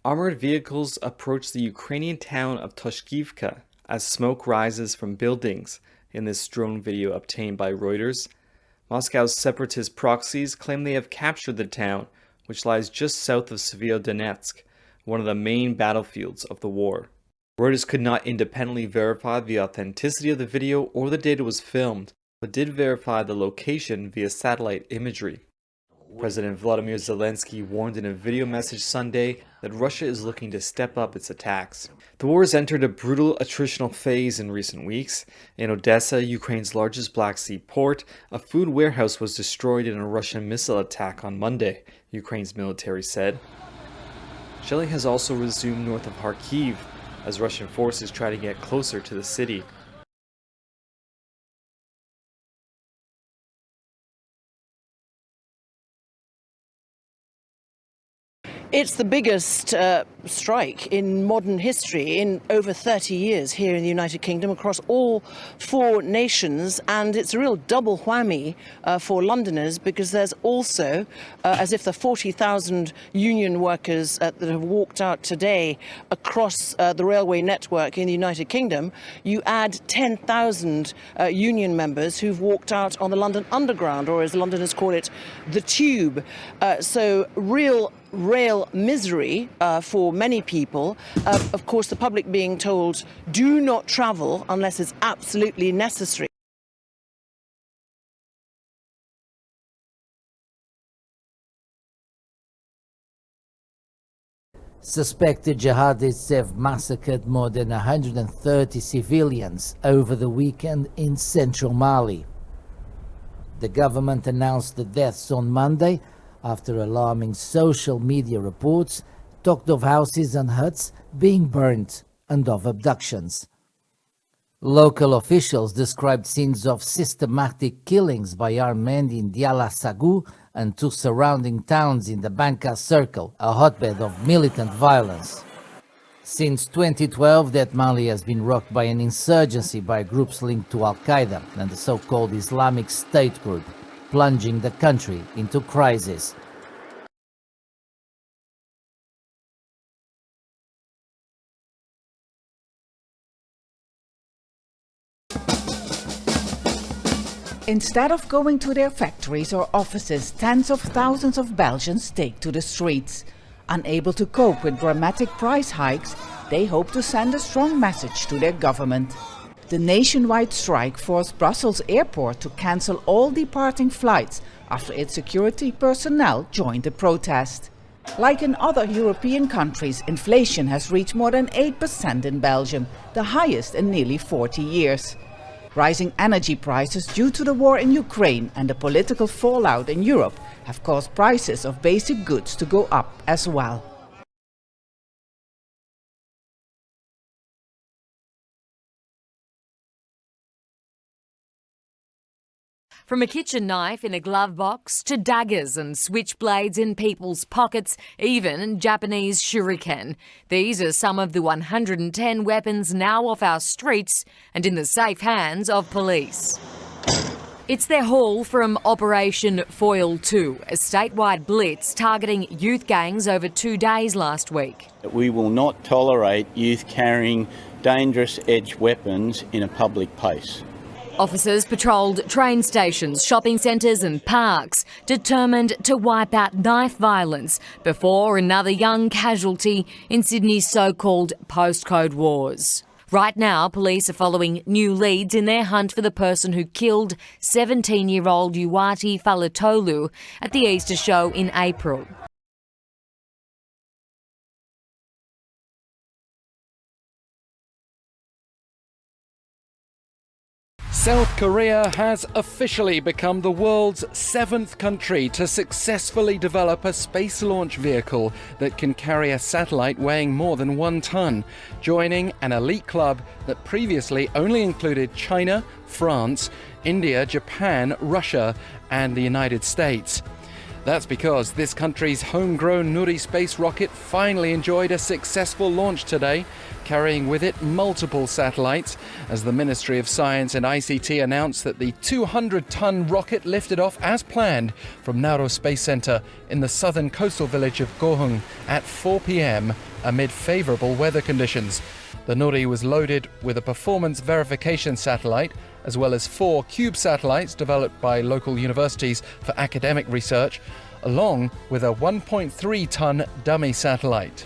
Armored vehicles approach the Ukrainian town of Toshkivka as smoke rises from buildings in this drone video obtained by Reuters. Moscow's separatist proxies claim they have captured the town, which lies just south of Severodonetsk, one of the main battlefields of the war. Reuters could not independently verify the authenticity of the video or the date it was filmed, but did verify the location via satellite imagery. President Volodymyr Zelensky warned in a video message Sunday that Russia is looking to step up its attacks. The war has entered a brutal attritional phase in recent weeks. In Odessa, Ukraine's largest Black Sea port, a food warehouse was destroyed in a Russian missile attack on Monday, Ukraine's military said. Shelling has also resumed north of Kharkiv as Russian forces try to get closer to the city. It's the biggest strike in modern history in over 30 years here in the United Kingdom across all 4 nations, and it's a real double whammy for Londoners because there's also, as if the 40,000 union workers that have walked out today across the railway network in the United Kingdom, you add 10,000 union members who've walked out on the London Underground, or as Londoners call it, the Tube. So real rail misery for many people. Of course, the public being told, do not travel unless it's absolutely necessary. Suspected jihadists have massacred more than 130 civilians over the weekend in central Mali. The government announced the deaths on Monday after alarming social media reports talked of houses and huts being burnt and of abductions. Local officials described scenes of systematic killings by armed men in Diala Sagou and 2 surrounding towns in the Banka Circle, a hotbed of militant violence. Since 2012, that Mali has been rocked by an insurgency by groups linked to Al-Qaeda and the so-called Islamic State group, plunging the country into crisis. Instead of going to their factories or offices, tens of thousands of Belgians take to the streets. Unable to cope with dramatic price hikes, they hope to send a strong message to their government. The nationwide strike forced Brussels airport to cancel all departing flights after its security personnel joined the protest. Like in other European countries, inflation has reached more than 8% in Belgium, the highest in nearly 40 years. Rising energy prices due to the war in Ukraine and the political fallout in Europe have caused prices of basic goods to go up as well. From a kitchen knife in a glove box to daggers and switchblades in people's pockets, even Japanese shuriken. These are some of the 110 weapons now off our streets and in the safe hands of police. It's their haul from Operation Foil 2, a statewide blitz targeting youth gangs over 2 days last week. We will not tolerate youth carrying dangerous edged weapons in a public place. Officers patrolled train stations, shopping centres and parks, determined to wipe out knife violence before another young casualty in Sydney's so-called postcode wars. Right now, police are following new leads in their hunt for the person who killed 17-year-old Uwati Falatolu at the Easter show in April. South Korea has officially become the world's 7th country to successfully develop a space launch vehicle that can carry a satellite weighing more than 1 ton, joining an elite club that previously only included China, France, India, Japan, Russia, and the United States. That's because this country's homegrown Nuri space rocket finally enjoyed a successful launch today, carrying with it multiple satellites, as the Ministry of Science and ICT announced that the 200-ton rocket lifted off as planned from Nuri Space Center in the southern coastal village of Gohung at 4 p.m. amid favourable weather conditions. The Nuri was loaded with a performance verification satellite, as well as 4 cube satellites developed by local universities for academic research, along with a 1.3-ton dummy satellite.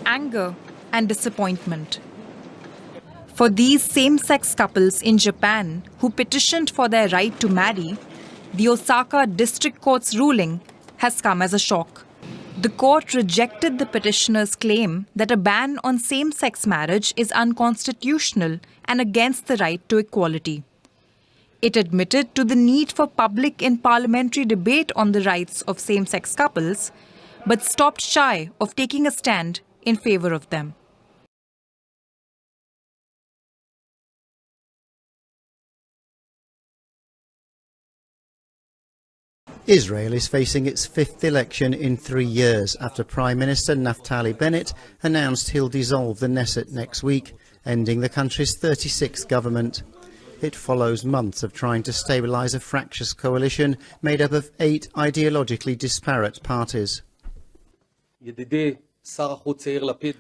Anger and disappointment. For these same-sex couples in Japan who petitioned for their right to marry, the Osaka District Court's ruling has come as a shock. The court rejected the petitioner's claim that a ban on same-sex marriage is unconstitutional and against the right to equality. It admitted to the need for public and parliamentary debate on the rights of same-sex couples, but stopped shy of taking a stand in favor of them. Israel is facing its 5th election in 3 years after Prime Minister Naftali Bennett announced he'll dissolve the Knesset next week, ending the country's 36th government. It follows months of trying to stabilise a fractious coalition made up of 8 ideologically disparate parties.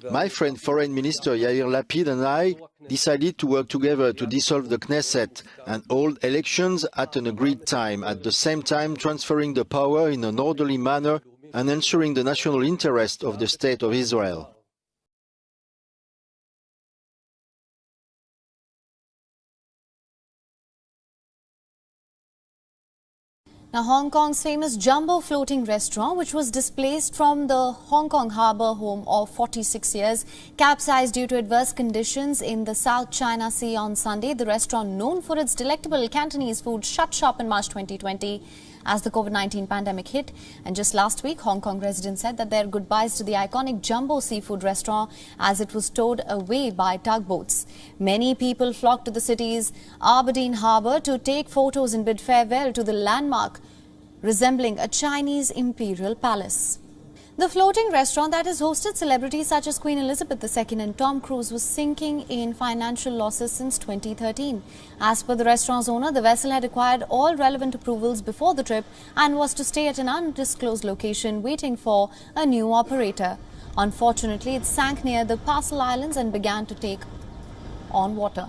My friend Foreign Minister Yair Lapid and I decided to work together to dissolve the Knesset and hold elections at an agreed time, at the same time transferring the power in an orderly manner and ensuring the national interest of the State of Israel. Now, Hong Kong's famous Jumbo floating restaurant, which was displaced from the Hong Kong harbour home of 46 years, capsized due to adverse conditions in the South China Sea on Sunday. The restaurant, known for its delectable Cantonese food, shut shop in March 2020 as the COVID-19 pandemic hit. And just last week, Hong Kong residents said that their goodbyes to the iconic Jumbo seafood restaurant as it was towed away by tugboats. Many people flocked to the city's Aberdeen harbour to take photos and bid farewell to the landmark resembling a Chinese imperial palace. The floating restaurant that has hosted celebrities such as Queen Elizabeth II and Tom Cruise was sinking in financial losses since 2013. As per the restaurant's owner, the vessel had acquired all relevant approvals before the trip and was to stay at an undisclosed location waiting for a new operator. Unfortunately, it sank near the Parcel Islands and began to take on water.